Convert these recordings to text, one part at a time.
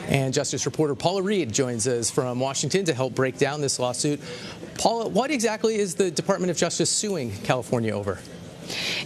And Justice reporter Paula Reid joins us from Washington to help break down this lawsuit. Paula, what exactly is the Department of Justice suing California over?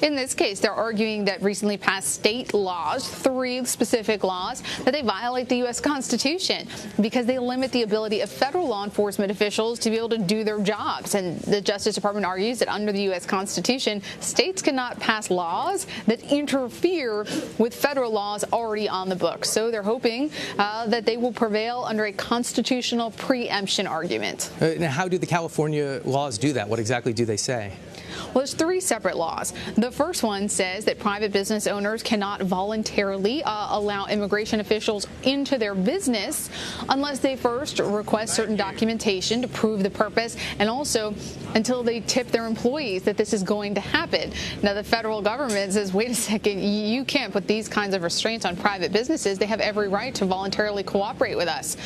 In this case, they're arguing that recently passed state laws, 3 specific laws, that they violate the U.S. Constitution because they limit the ability of federal law enforcement officials to be able to do their jobs. And the Justice Department argues that under the U.S. Constitution, states cannot pass laws that interfere with federal laws already on the books. So they're hoping that they will prevail under a constitutional preemption argument. Now, how do the California laws do that? What exactly do they say? Well, there's 3 separate laws. The first one says that private business owners cannot voluntarily allow immigration officials into their business unless they first request certain documentation to prove the purpose, and also until they tip their employees that this is going to happen. Now, the federal government says, wait a second, you can't put these kinds of restraints on private businesses. They have every right to voluntarily cooperate with us.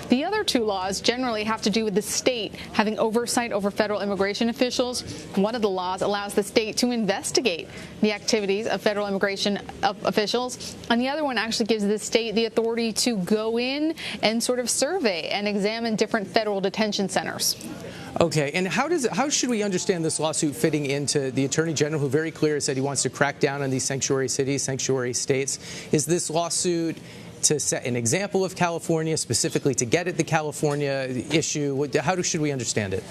The other 2 laws generally have to do with the state having oversight over federal immigration officials. One of the laws allows the state to investigate the activities of federal immigration officials, and the other one actually gives the state the authority to go in and sort of survey and examine different federal detention centers. Okay, and how should we understand this lawsuit fitting into the Attorney General, who very clearly said he wants to crack down on these sanctuary cities, sanctuary states? Is this lawsuit to set an example of California, specifically to get at the California issue? How should we understand it?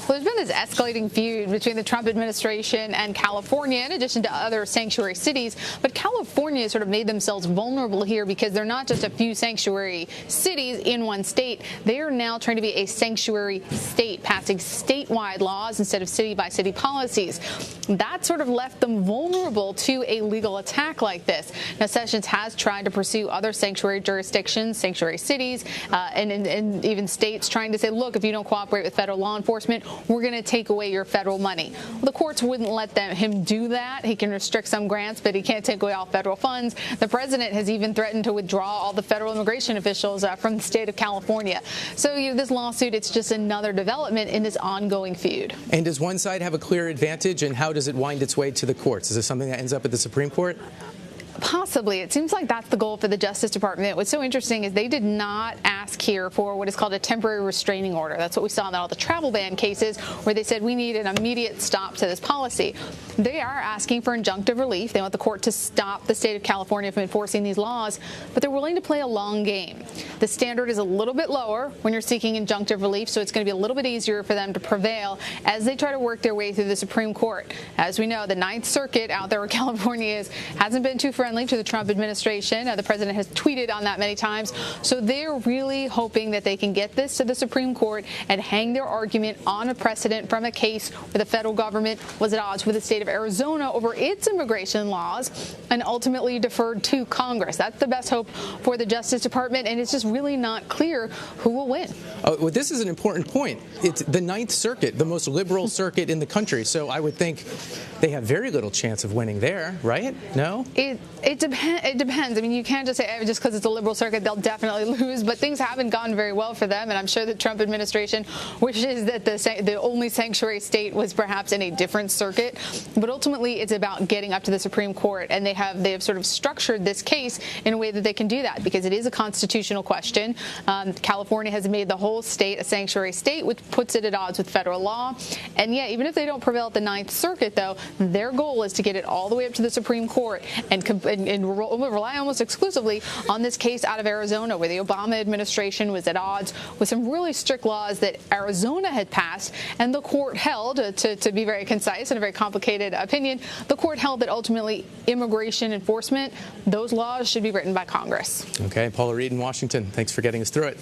Well, there's been this escalating feud between the Trump administration and California, in addition to other sanctuary cities. But California sort of made themselves vulnerable here because they're not just a few sanctuary cities in one state. They are now trying to be a sanctuary state, passing statewide laws instead of city-by-city policies. That sort of left them vulnerable to a legal attack like this. Now, Sessions has tried to pursue other sanctuary jurisdictions, sanctuary cities, and even states trying to say, look, if you don't cooperate with federal law enforcement, we're going to take away your federal money. Well, the courts wouldn't let him do that. He can restrict some grants, but he can't take away all federal funds. The president has even threatened to withdraw all the federal immigration officials from the state of California. So this lawsuit, it's just another development in this ongoing feud. And does one side have a clear advantage, and how does it wind its way to the courts? Is this something that ends up at the Supreme Court? Possibly. It seems like that's the goal for the Justice Department. What's so interesting is they did not ask here for what is called a temporary restraining order. That's what we saw in all the travel ban cases, where they said we need an immediate stop to this policy. They are asking for injunctive relief. They want the court to stop the state of California from enforcing these laws, but they're willing to play a long game. The standard is a little bit lower when you're seeking injunctive relief, so it's going to be a little bit easier for them to prevail as they try to work their way through the Supreme Court. As we know, the Ninth Circuit out there where California is hasn't been too friendly to the Trump administration. The president has tweeted on that many times. So they're really hoping that they can get this to the Supreme Court and hang their argument on a precedent from a case where the federal government was at odds with the state of Arizona over its immigration laws and ultimately deferred to Congress. That's the best hope for the Justice Department, and it's just really not clear who will win. Well, this is an important point. It's the Ninth Circuit, the most liberal circuit in the country. So I would think they have very little chance of winning there, right? No? It depends. I mean, you can't just say just because it's a liberal circuit, they'll definitely lose. But things haven't gone very well for them, and I'm sure the Trump administration wishes that the only sanctuary state was perhaps in a different circuit. But ultimately, it's about getting up to the Supreme Court, and they have sort of structured this case in a way that they can do that because it is a constitutional question. California has made the whole state a sanctuary state, which puts it at odds with federal law. And yeah, even if they don't prevail at the Ninth Circuit, though, their goal is to get it all the way up to the Supreme Court and rely almost exclusively on this case out of Arizona, where the Obama administration was at odds with some really strict laws that Arizona had passed, and the court held, to be very concise and a very complicated opinion, the court held that ultimately immigration enforcement, those laws should be written by Congress. Okay, Paula Reid in Washington, thanks for getting us through it.